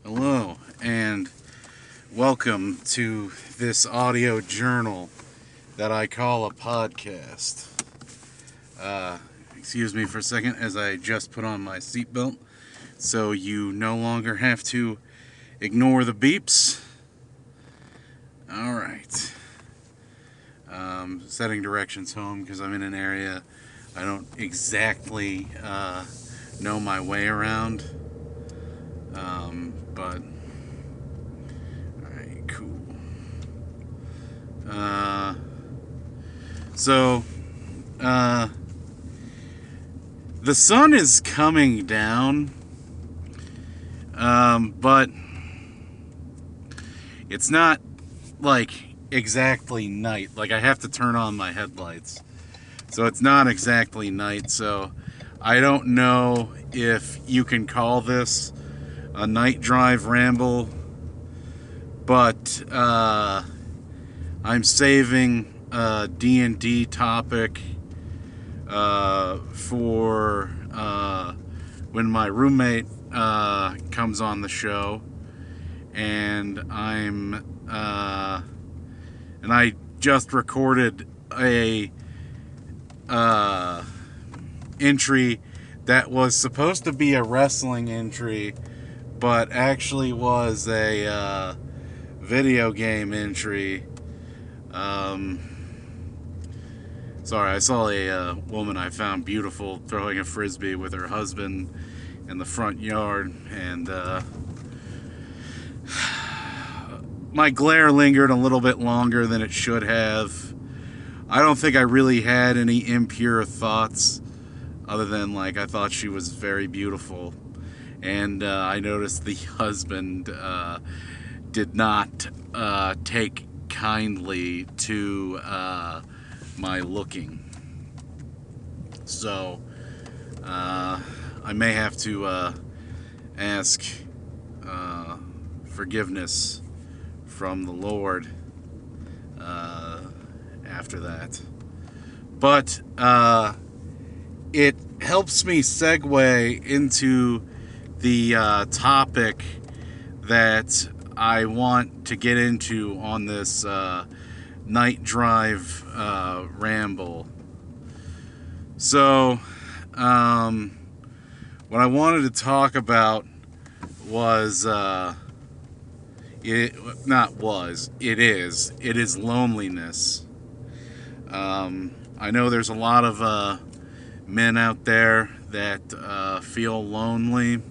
Hello, and welcome to this audio journal that I call a podcast. Excuse me for a second as I just put on my seatbelt so you no longer have to ignore the beeps. Alright. Setting directions home because I'm in an area I don't exactly know my way around. But alright, cool. So, the sun is coming down, but it's not like exactly night. Like, I have to turn on my headlights, so it's not exactly night. So I don't know if you can call this a night drive ramble, but I'm saving a D&D topic for when my roommate comes on the show, and I just recorded a entry that was supposed to be a wrestling entry, but actually was a video game entry. Sorry, I saw a woman I found beautiful throwing a frisbee with her husband in the front yard, and my glare lingered a little bit longer than it should have. I don't think I really had any impure thoughts other than, like, I thought she was very beautiful. And I noticed the husband did not take kindly to my looking. So I may have to ask forgiveness from the Lord after that. But it helps me segue into the topic that I want to get into on this night drive ramble. So, what I wanted to talk about was, it is loneliness. I know there's a lot of men out there that feel lonely.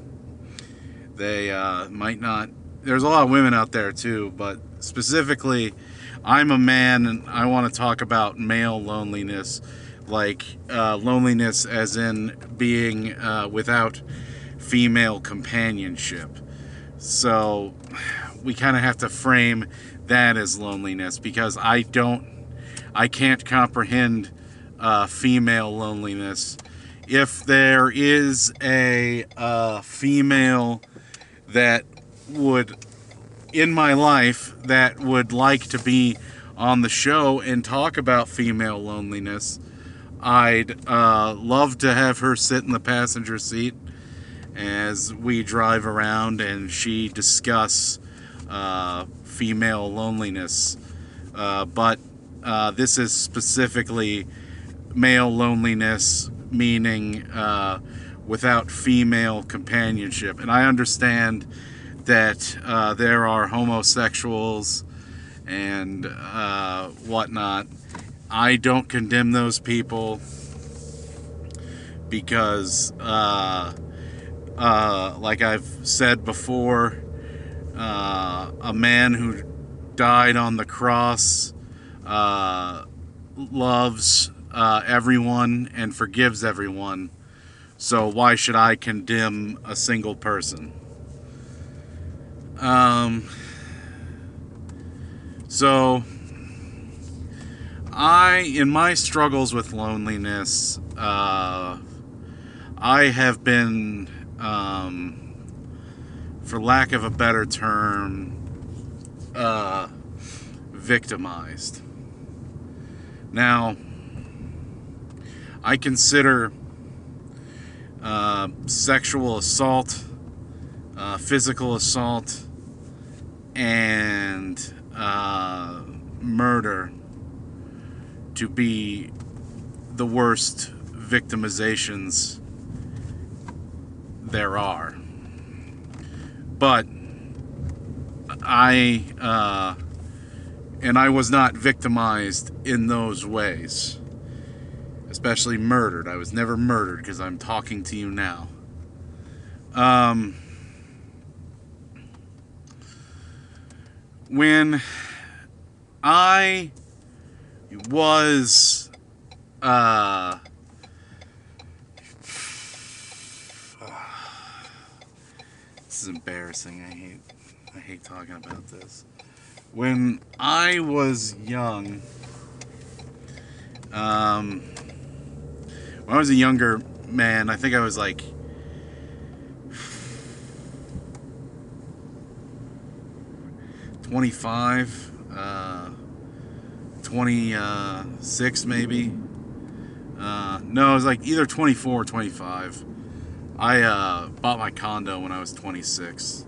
They might not. There's a lot of women out there too, but specifically, I'm a man and I want to talk about male loneliness, like loneliness as in being without female companionship. So we kind of have to frame that as loneliness, because I can't comprehend female loneliness. If there is a female that would, in my life, that would like to be on the show and talk about female loneliness, I'd love to have her sit in the passenger seat as we drive around and she discuss female loneliness. But this is specifically male loneliness, meaning without female companionship. And I understand that there are homosexuals and whatnot. I don't condemn those people because, like I've said before, a man who died on the cross loves everyone and forgives everyone. So why should I condemn a single person? So in my struggles with loneliness, I have been, for lack of a better term, victimized. Now, I consider sexual assault physical assault, and murder to be the worst victimizations there are. But I was not victimized in those ways, especially murdered. I was never murdered because I'm talking to you now. When I was this is embarrassing. I hate talking about this. When I was young, when I was a younger man, I think I was like 25, 26 maybe. No, it was like either 24 or 25. I bought my condo when I was 26.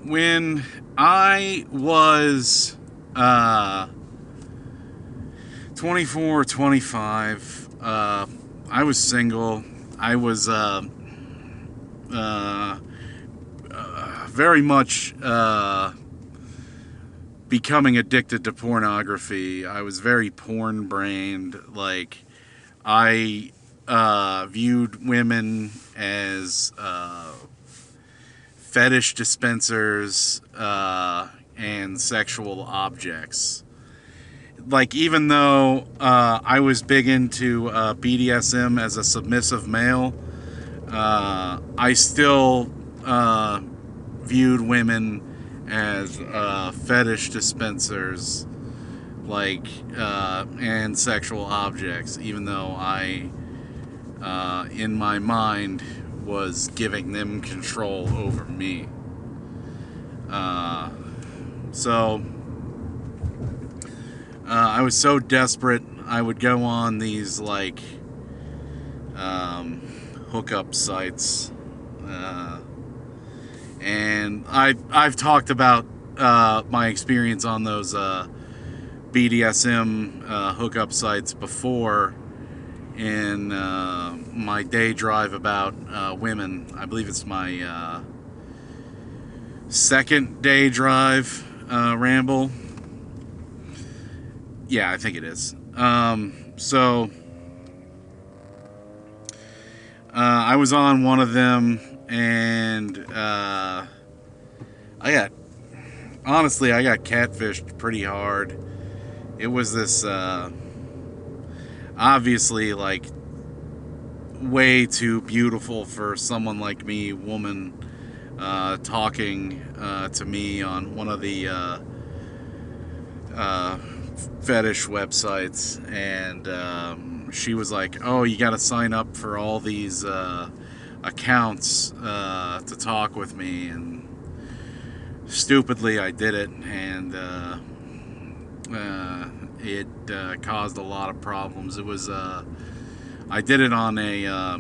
When I was 24 or 25, I was single. I was very much becoming addicted to pornography. I was very porn-brained. Like, I viewed women as fetish dispensers and sexual objects. Like, even though I was big into BDSM as a submissive male, I still viewed women as fetish dispensers, like, and sexual objects, even though I, in my mind, was giving them control over me. So I was so desperate, I would go on these, like, hookup sites, and I've talked about my experience on those BDSM hookup sites before in my day drive about women. I believe it's my second day drive ramble. Yeah, I think it is. So I was on one of them, and I got catfished pretty hard. It was this obviously, like, way too beautiful for someone like me, woman, talking to me on one of the fetish websites, and she was like, oh, you gotta sign up for all these accounts to talk with me, and stupidly I did it, and it caused a lot of problems. It was I did it on a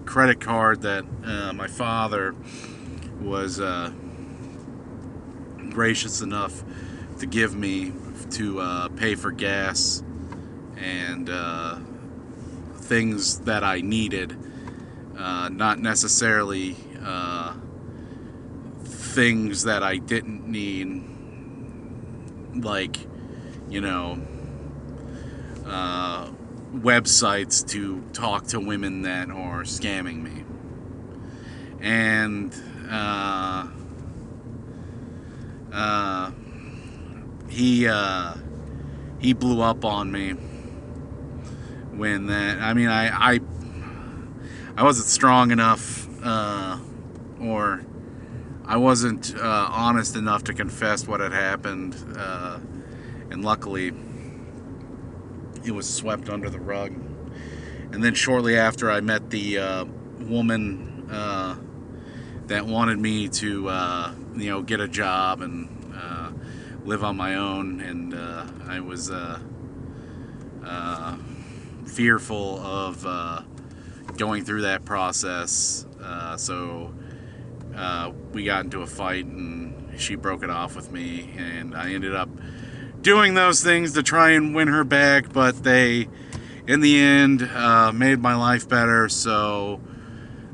credit card that my father was gracious enough to give me to pay for gas and things that I needed, not necessarily things that I didn't need, like, you know, websites to talk to women that are scamming me. And he blew up on me when that. I mean, I wasn't strong enough, or I wasn't honest enough to confess what had happened, and luckily it was swept under the rug. And then shortly after, I met the woman that wanted me to get a job and live on my own, and I was fearful of going through that process. So we got into a fight, and she broke it off with me, and I ended up doing those things to try and win her back, but they, in the end, made my life better. So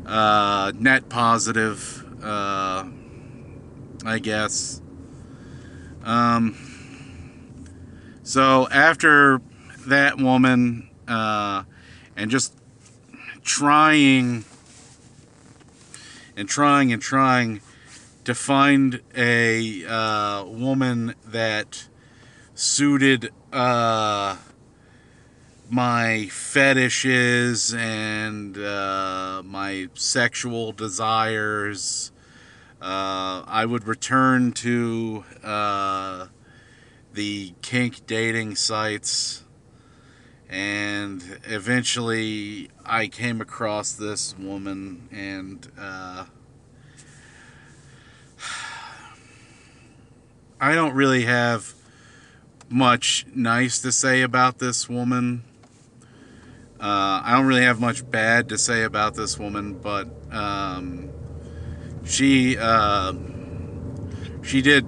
net positive, I guess. So after that woman, and just trying to find a woman that suited my fetishes and my sexual desires, I would return to the kink dating sites, and eventually I came across this woman, and I don't really have much nice to say about this woman. I don't really have much bad to say about this woman, but she did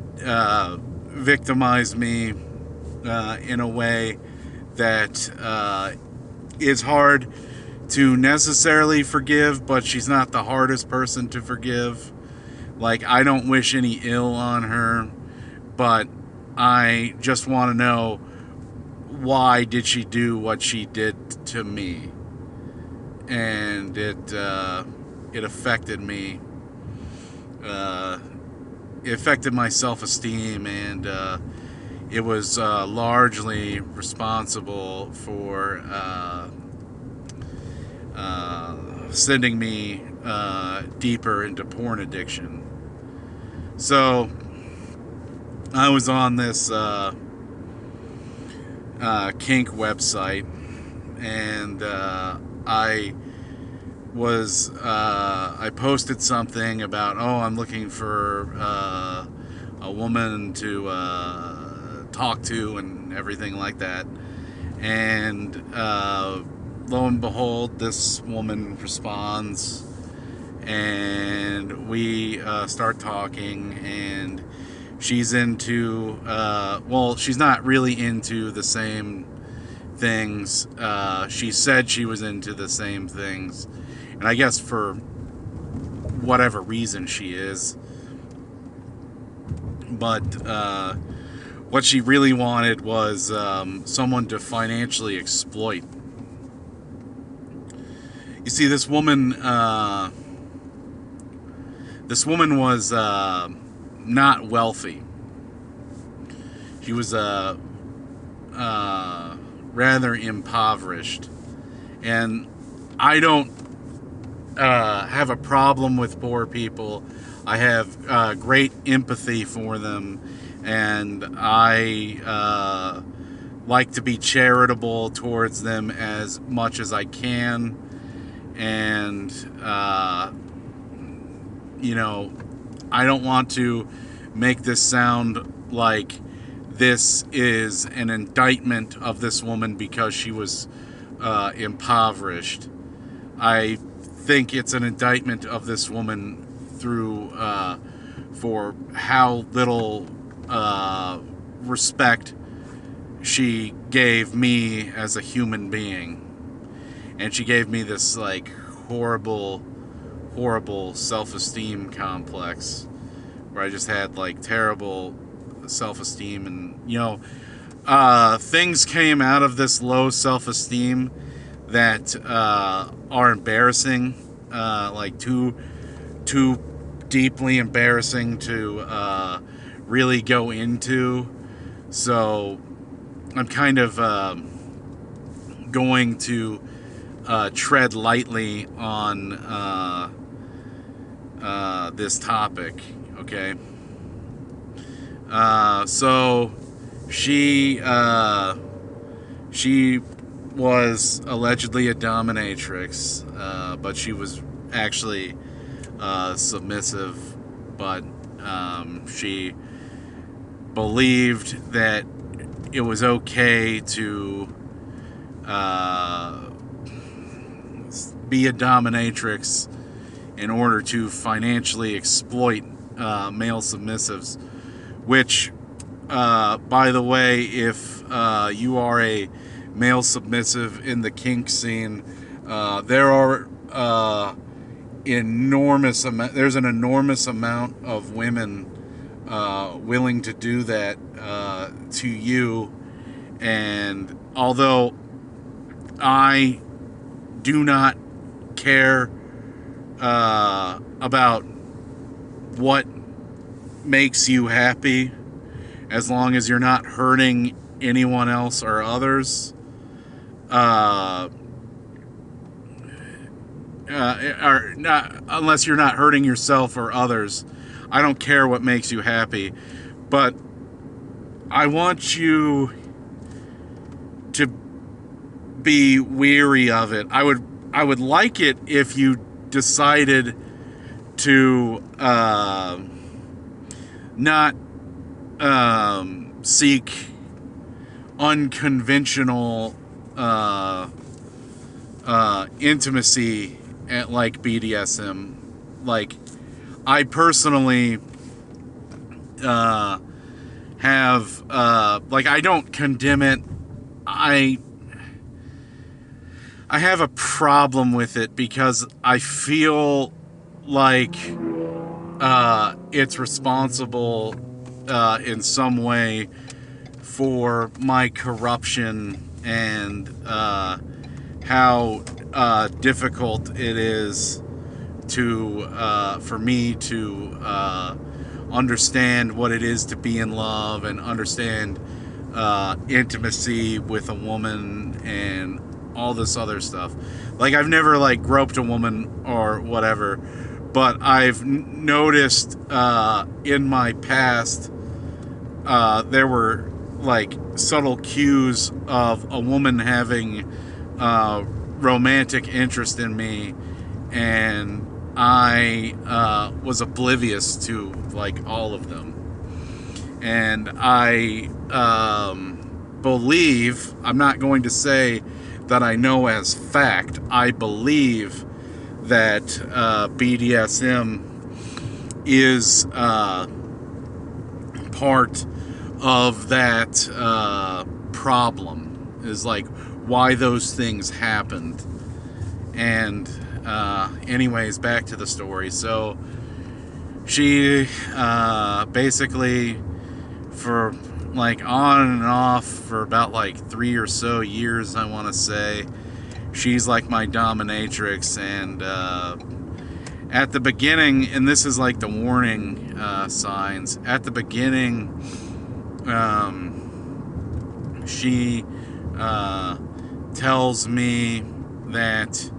victimize me in a way that is hard to necessarily forgive, but she's not the hardest person to forgive. Like, I don't wish any ill on her, but I just want to know, why did she do what she did to me? And it affected me. It affected my self-esteem, and it was largely responsible for sending me deeper into porn addiction. So I was on this kink website, and I posted something about, I'm looking for a woman to talk to and everything like that. And lo and behold, this woman responds, and we start talking, and she's into, she's not really into the same things. She said she was into the same things, and I guess for whatever reason she is. But what she really wanted was someone to financially exploit. You see, this woman was not wealthy. She was rather impoverished, and I don't have a problem with poor people. I have great empathy for them, and I like to be charitable towards them as much as I can. And I don't want to make this sound like this is an indictment of this woman because she was impoverished. I think it's an indictment of this woman through for how little respect she gave me as a human being. And she gave me this like horrible self-esteem complex where I just had like terrible self-esteem, and things came out of this low self-esteem that are embarrassing, like too deeply embarrassing to really go into. So I'm kind of going to tread lightly on this topic, okay? So she was allegedly a dominatrix, but she was actually submissive, but she believed that it was okay to be a dominatrix in order to financially exploit male submissives, which, by the way, if you are a male submissive in the kink scene, there are there's an enormous amount of women willing to do that to you. And although I do not care about what makes you happy, as long as you're not hurting anyone else or others, or not, unless you're not hurting yourself or others, I don't care what makes you happy. But I want you to be weary of it. I would like it if you decided to not seek unconventional intimacy at like BDSM. Like, I personally have like, I don't condemn it. I have a problem with it because I feel like it's responsible in some way for my corruption and how difficult it is to for me to understand what it is to be in love and understand intimacy with a woman and all this other stuff. Like, I've never like groped a woman or whatever, but I've noticed in my past there were like subtle cues of a woman having romantic interest in me, and I was oblivious to like all of them. And I believe, I'm not going to say that I know as fact, I believe that BDSM is part of that problem, is like why those things happened. And anyways, back to the story. So she basically, for like on and off for about like 3 or so years, I want to say, she's like my dominatrix. And at the beginning, and this is like the warning signs, at the beginning she tells me that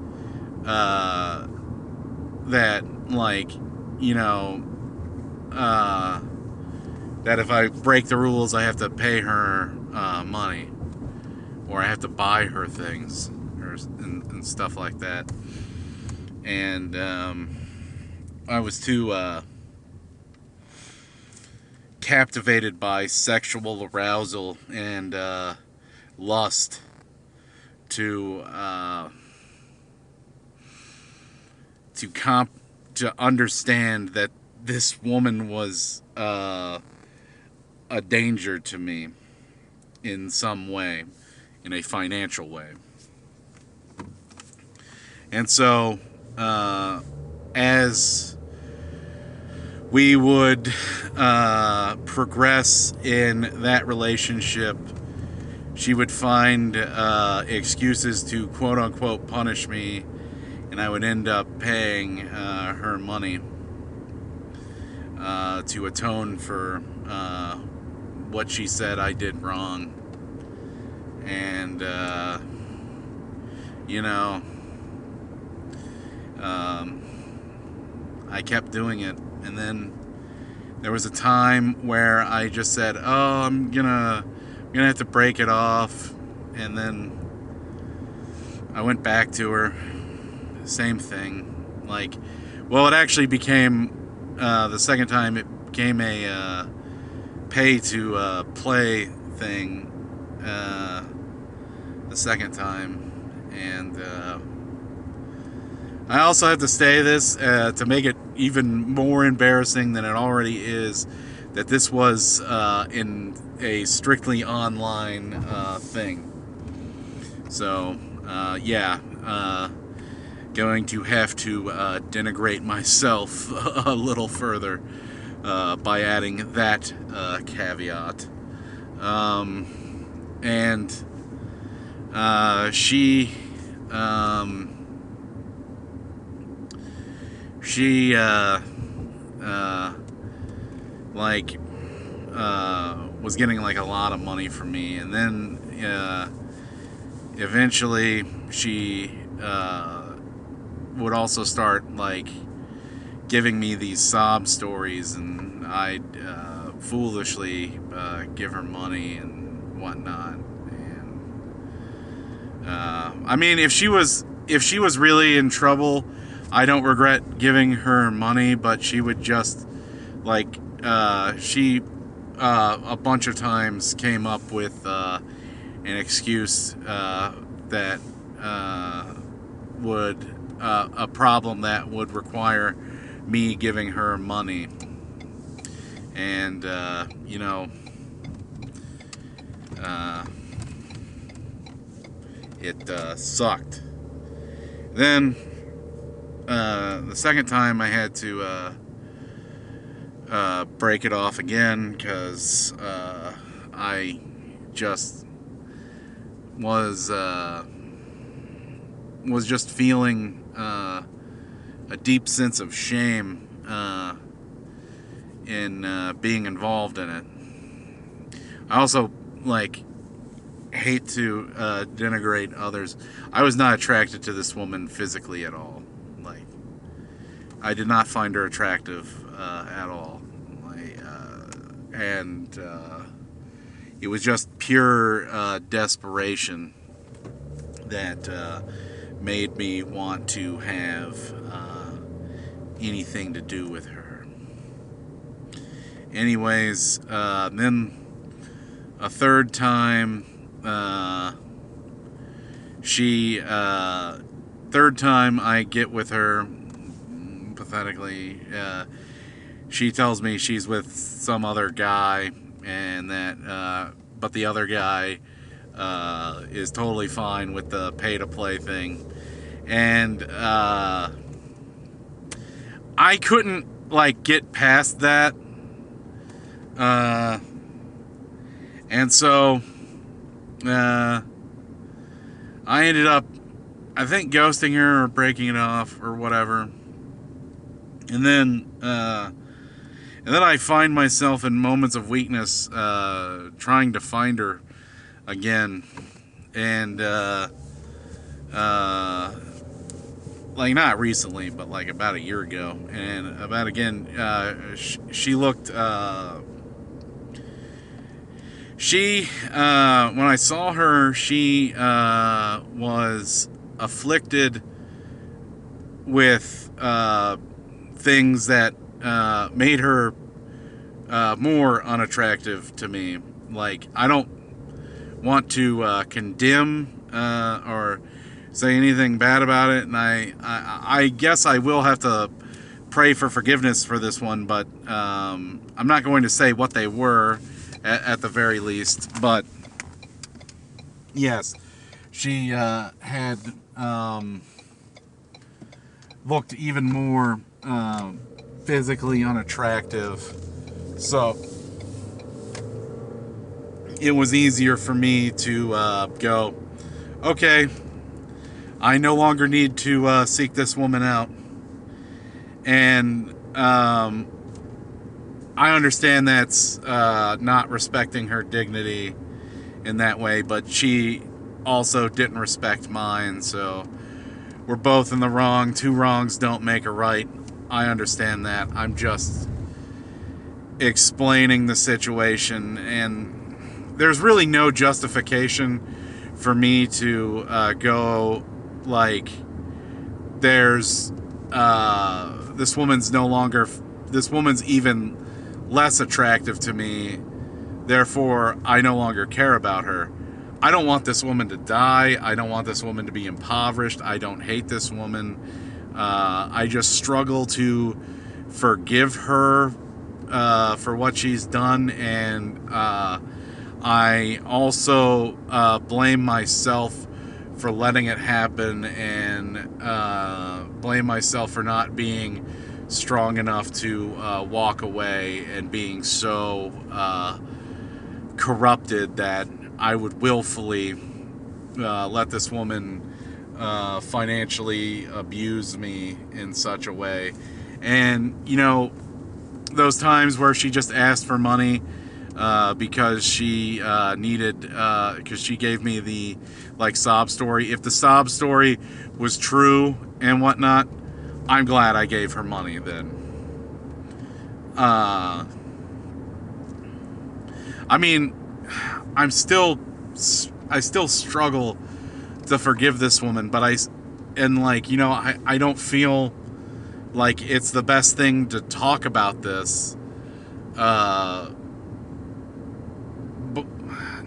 that, like, you know, that if I break the rules, I have to pay her money, or I have to buy her things, and stuff like that. And I was too captivated by sexual arousal and lust to understand that this woman was a danger to me in some way, in a financial way. And so as we would progress in that relationship, she would find excuses to quote-unquote punish me, and I would end up paying her money to atone for what she said I did wrong. And you know, I kept doing it. And then there was a time where I just said, oh, I'm gonna have to break it off. And then I went back to her. Same thing. Like, well, it actually became, the second time, it became a pay to play thing the second time. And I also have to say this to make it even more embarrassing than it already is, that this was in a strictly online thing. So, yeah, going to have to denigrate myself a little further by adding that caveat. And she she like was getting like a lot of money from me, and then eventually she would also start like giving me these sob stories, and I'd foolishly give her money and whatnot. And I mean, if she was really in trouble, I don't regret giving her money, but she would just like she a bunch of times came up with an excuse that would a problem that would require me giving her money. And you know, it sucked. Then the second time I had to break it off again, because I just was just feeling a deep sense of shame in being involved in it. I also like hate to denigrate others. I was not attracted to this woman physically at all. Like, I did not find her attractive at all. And it was just pure desperation that made me want to have anything to do with her. Anyways, then a third time, third time I get with her, pathetically, she tells me she's with some other guy, and that, but the other guy is totally fine with the pay-to-play thing. And I couldn't, like, get past that. And so I ended up, I think, ghosting her or breaking it off or whatever. And then I find myself in moments of weakness trying to find her again. And like, not recently, but like about a year ago. And she looked, when I saw her, she was afflicted with things that made her more unattractive to me. Like, I don't want to condemn or say anything bad about it, and I guess I will have to pray for forgiveness for this one, but I'm not going to say what they were at the very least. But yes, she had looked even more physically unattractive, so it was easier for me to go, okay, I no longer need to seek this woman out. And I understand that's not respecting her dignity in that way, but she also didn't respect mine, so we're both in the wrong. Two wrongs don't make a right. I understand that. I'm just explaining the situation, and there's really no justification for me to go like, there's this woman's even less attractive to me, therefore I no longer care about her. I don't want this woman to die. I don't want this woman to be impoverished. I don't hate this woman. I just struggle to forgive her for what she's done, and I also blame myself for letting it happen, and blame myself for not being strong enough to walk away, and being so corrupted that I would willfully let this woman financially abuse me in such a way. And, you know, those times where she just asked for money because she needed, because she gave me the, like, sob story. If the sob story was true and whatnot, I'm glad I gave her money then. I mean, I still struggle to forgive this woman, but I don't feel like it's the best thing to talk about this. But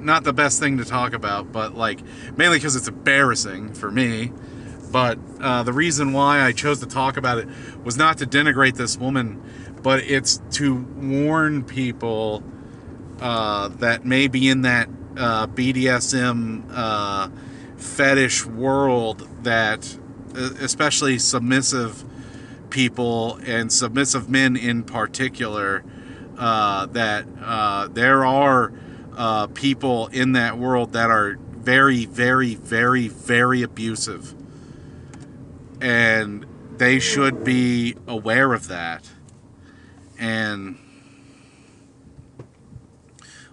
not the best thing to talk about, but like mainly because it's embarrassing for me. But the reason why I chose to talk about it was not to denigrate this woman, but it's to warn people that may be in that BDSM fetish world, that especially submissive people and submissive men in particular, that there are people in that world that are very, very, very, very abusive, and they should be aware of that. And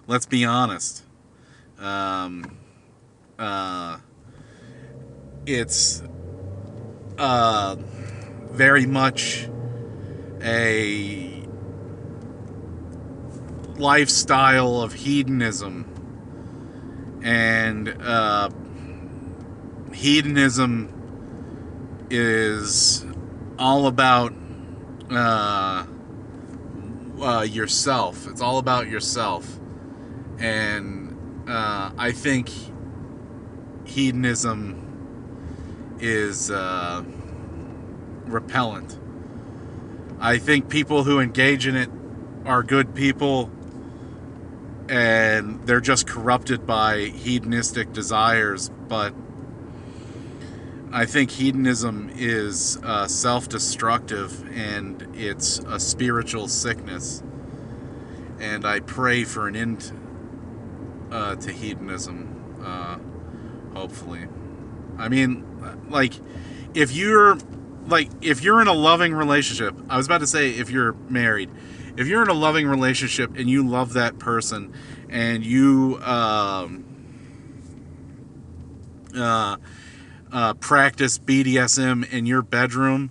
let's be honest, it's very much a lifestyle of hedonism, and hedonism is all about yourself. It's all about yourself, and I think hedonism is repellent. I think people who engage in it are good people, and they're just corrupted by hedonistic desires. But I think hedonism is self-destructive, and it's a spiritual sickness. And I pray for an end to hedonism, hopefully. I mean, if you're in a loving relationship, I was about to say if you're married, if you're in a loving relationship and you love that person, and you practice BDSM in your bedroom,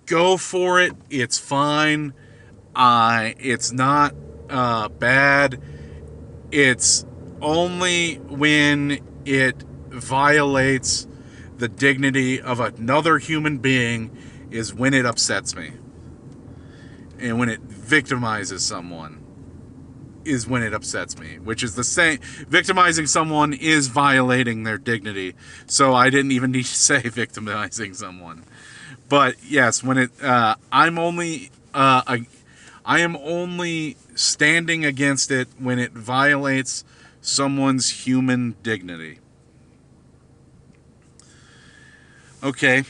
go for it. It's fine. It's not bad. It's only when it violates the dignity of another human being is when it upsets me. And when it victimizes someone is when it upsets me, which is the same. Victimizing someone is violating their dignity. So I didn't even need to say victimizing someone. But yes, when it, I am only standing against it when it violates someone's human dignity. Okay,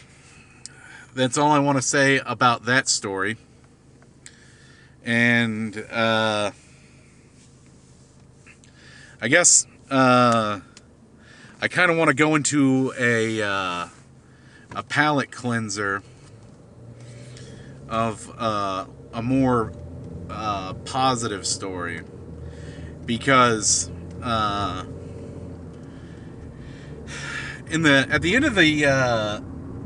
that's all I want to say about that story. And I guess I kind of want to go into a palate cleanser of a more positive story, because at the end of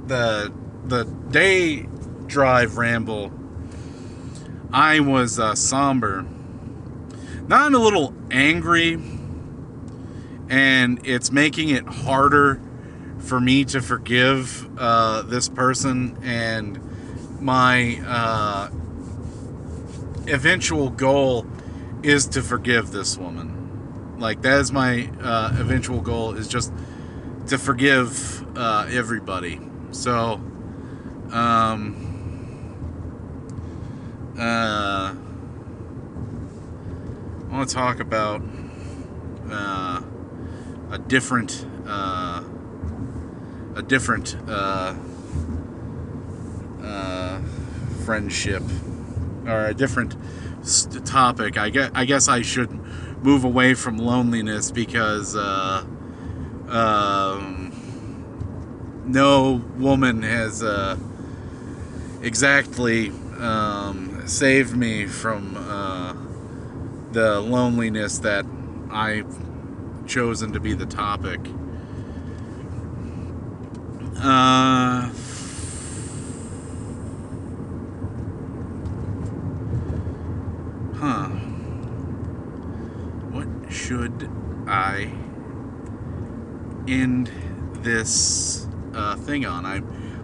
the day drive ramble, I was somber, not a little angry, and it's making it harder for me to forgive this person, and my eventual goal is to forgive this woman. Like, that is my eventual goal, is just to forgive everybody. So Um, I want to talk about uh, a different friendship, or a different topic. I guess I should move away from loneliness because no woman has exactly saved me from the loneliness that I've chosen to be the topic. What should I end this thing on?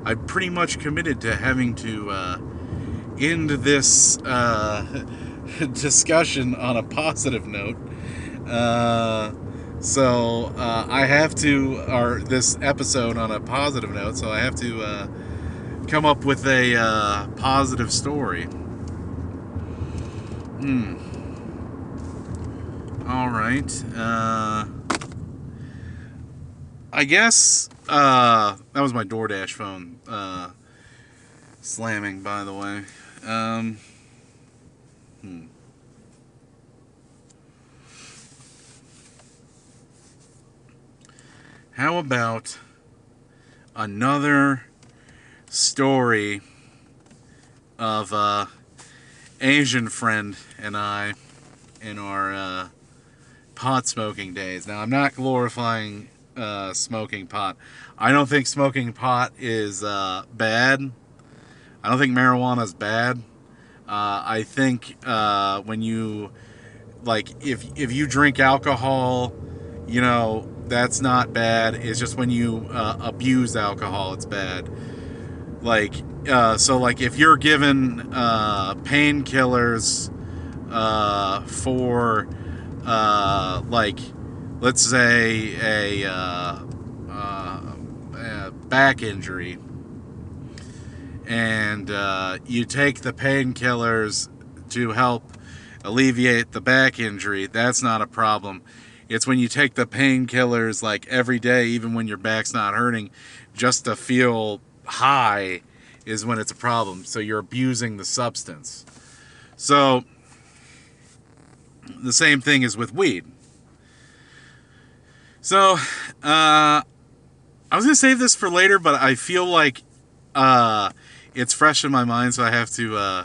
I'm pretty much committed to having to end this discussion on a positive note. So I have to, or this episode on a positive note, so I have to come up with a positive story. All right. I guess that was my DoorDash phone slamming, by the way. How about another story of Asian friend and I in our pot smoking days? Now, I'm not glorifying smoking pot. I don't think smoking pot is bad. I don't think marijuana is bad. I think when you, like, if you drink alcohol, you know, that's not bad. It's just when you abuse alcohol, it's bad. Like, so like if you're given painkillers for like, let's say a back injury, and you take the painkillers to help alleviate the back injury, that's not a problem. It's when you take the painkillers like every day, even when your back's not hurting, just to feel high, is when it's a problem. So you're abusing the substance. So the same thing is with weed. So I was going to save this for later, but I feel like it's fresh in my mind, so I have to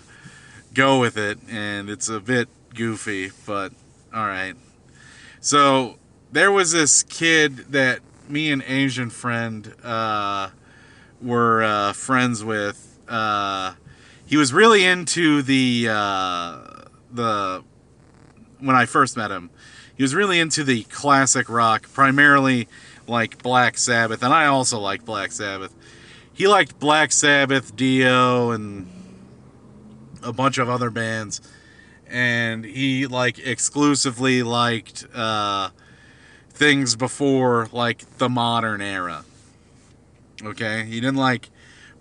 go with it, and it's a bit goofy, but all right. So there was this kid that me and Asian friend were friends with. He was really into the when I first met him, he was really into the classic rock, primarily like Black Sabbath, and I also like Black Sabbath. He liked Black Sabbath, Dio, and a bunch of other bands, and he like exclusively liked things before like the modern era. Okay, he didn't like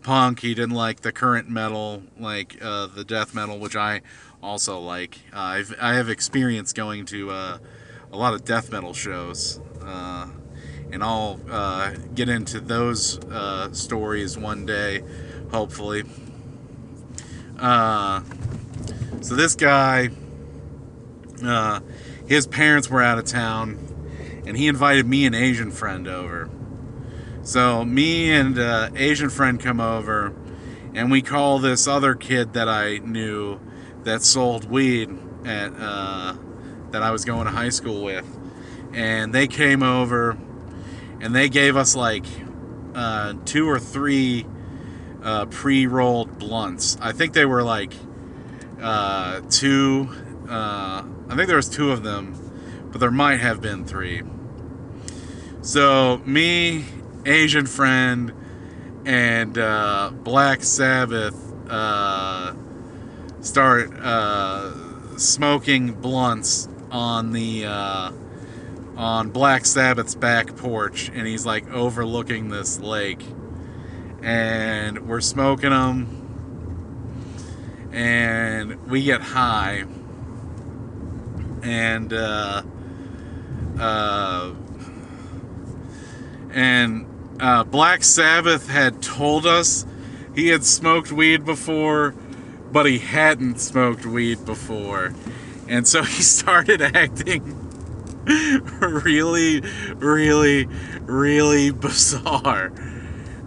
punk. He didn't like the current metal, like the death metal, which I also like. I have experience going to a lot of death metal shows, and I'll get into those stories one day, hopefully. So this guy, his parents were out of town, and he invited me and Asian friend over. So me and Asian friend come over, and we call this other kid that I knew that sold weed at that I was going to high school with, and they came over, and they gave us like 2 or 3 pre-rolled blunts. I think they were like 2. I think there was 2 of them, but there might have been 3. So me, Asian friend, and Black Sabbath start smoking blunts on the on Black Sabbath's back porch, and he's like overlooking this lake, and we're smoking them, and we get high, and Black Sabbath had told us he had smoked weed before, but he hadn't smoked weed before. And so he started acting really, really, really bizarre.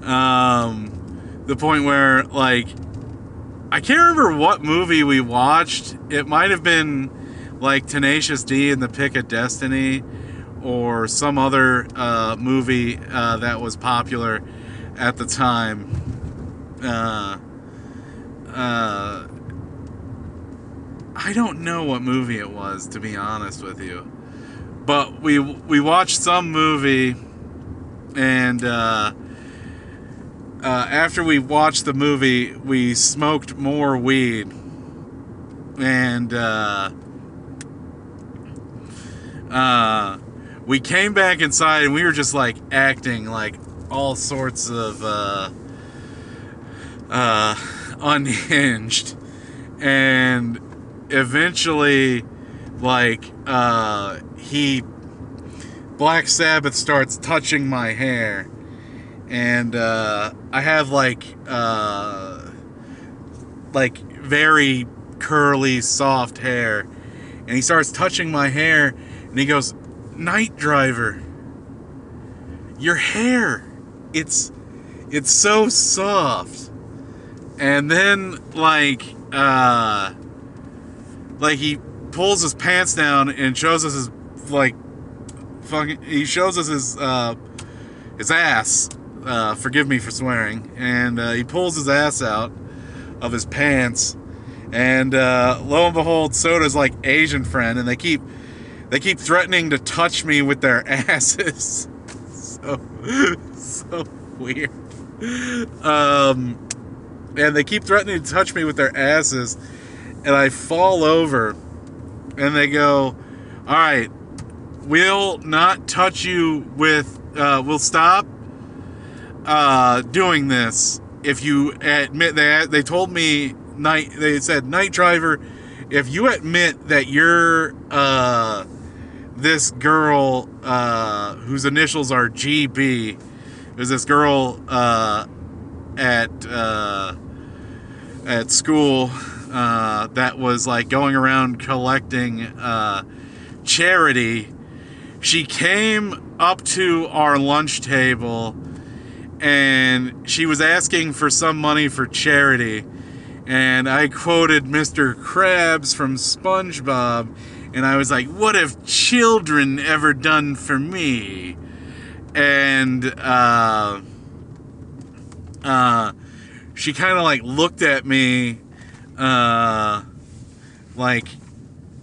The point where, like, I can't remember what movie we watched. It might have been, like, Tenacious D and the Pick of Destiny, or some other movie that was popular at the time. I don't know what movie it was, to be honest with you. But we watched some movie, and after we watched the movie, we smoked more weed. And we came back inside, and we were just like acting like all sorts of unhinged. And eventually, like, Black Sabbath starts touching my hair, and I have like very curly, soft hair, and he starts touching my hair, and he goes, "Night Driver, your hair, it's so soft." And then he pulls his pants down and shows us his he shows us his ass. Forgive me for swearing. And he pulls his ass out of his pants, and lo and behold, so does like Asian friend, and they keep threatening to touch me with their asses. So weird. And they keep threatening to touch me with their asses, and I fall over, and they go, "All right, we'll not touch you with, we'll stop doing this if you admit that." They told me, they said, "Night Driver, if you admit that you're this girl whose initials are GB, there's this girl at school that was like going around collecting charity. She came up to our lunch table, and she was asking for some money for charity, and I quoted Mr. Krabs from SpongeBob, and I was like, "What have children ever done for me?" And she kind of like looked at me like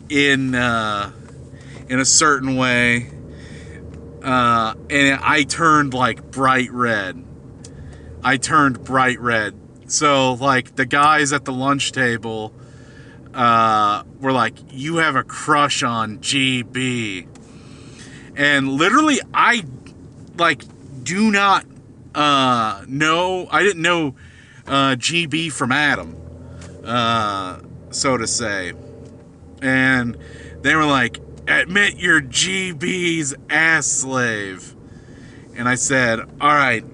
in a certain way, and I turned like bright red. So like the guys at the lunch table were like, "You have a crush on GB." And literally, I like do not know. I didn't know GB from Adam, so to say. And they were like, "Admit you're GB's ass slave." And I said, "All right,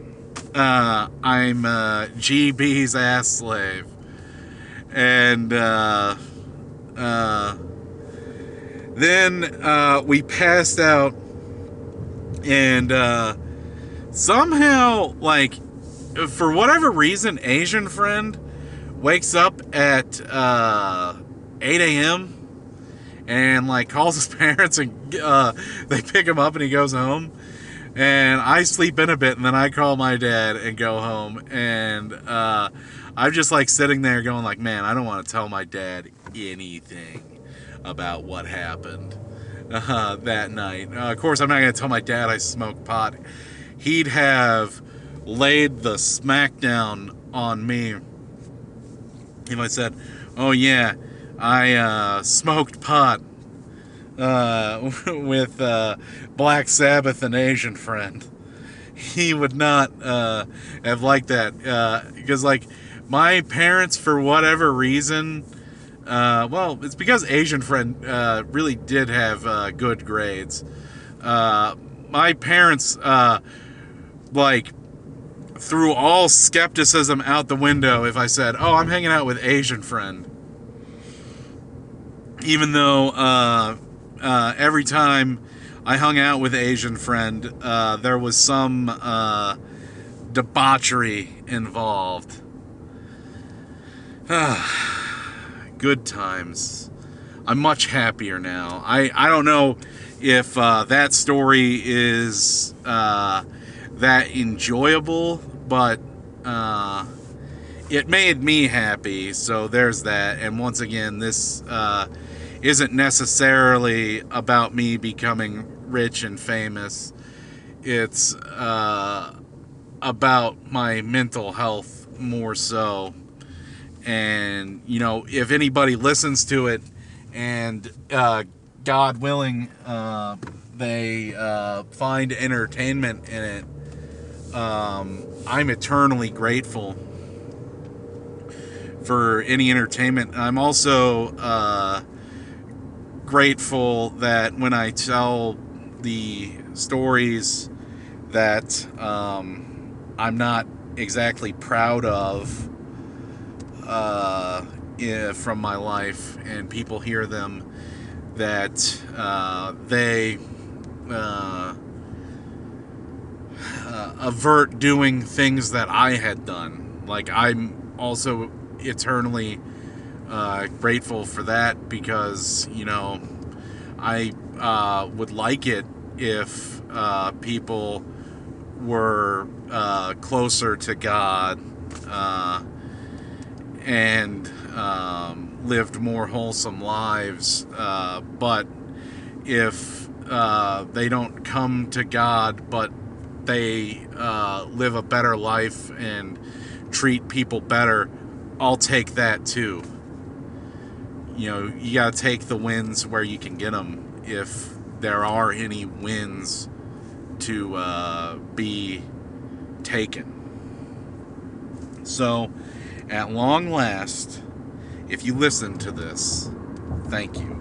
I'm GB's ass slave." And then we passed out, and somehow, like, for whatever reason, Asian friend wakes up at 8 a.m. and like calls his parents, and they pick him up, and he goes home. And I sleep in a bit, and then I call my dad and go home. And I'm just like sitting there going like, man, I don't want to tell my dad anything about what happened that night. Of course, I'm not going to tell my dad I smoked pot. He'd have laid the smackdown on me if I said, "Oh yeah, I smoked pot with Black Sabbath and Asian friend." he would not have liked that, because like my parents, for whatever reason, well, it's because Asian friend really did have good grades. My parents like threw all skepticism out the window if I said, "Oh, I'm hanging out with Asian friend," even though every time I hung out with Asian friend, there was some debauchery involved. Good times. I'm much happier now. I don't know if that story is that enjoyable, but it made me happy, so there's that. And once again, this isn't necessarily about me becoming rich and famous. It's about my mental health more so. And, you know, if anybody listens to it and, God willing, they find entertainment in it, I'm eternally grateful for any entertainment. I'm also grateful that when I tell the stories that I'm not exactly proud of from my life, and people hear them, that they avert doing things that I had done. Like, I'm also eternally grateful for that, because, you know, I would like it if people were closer to God and lived more wholesome lives. But if they don't come to God, but they live a better life and treat people better, I'll take that too. You know, you gotta take the wins where you can get them, if there are any wins to be taken. So, at long last, if you listen to this, thank you.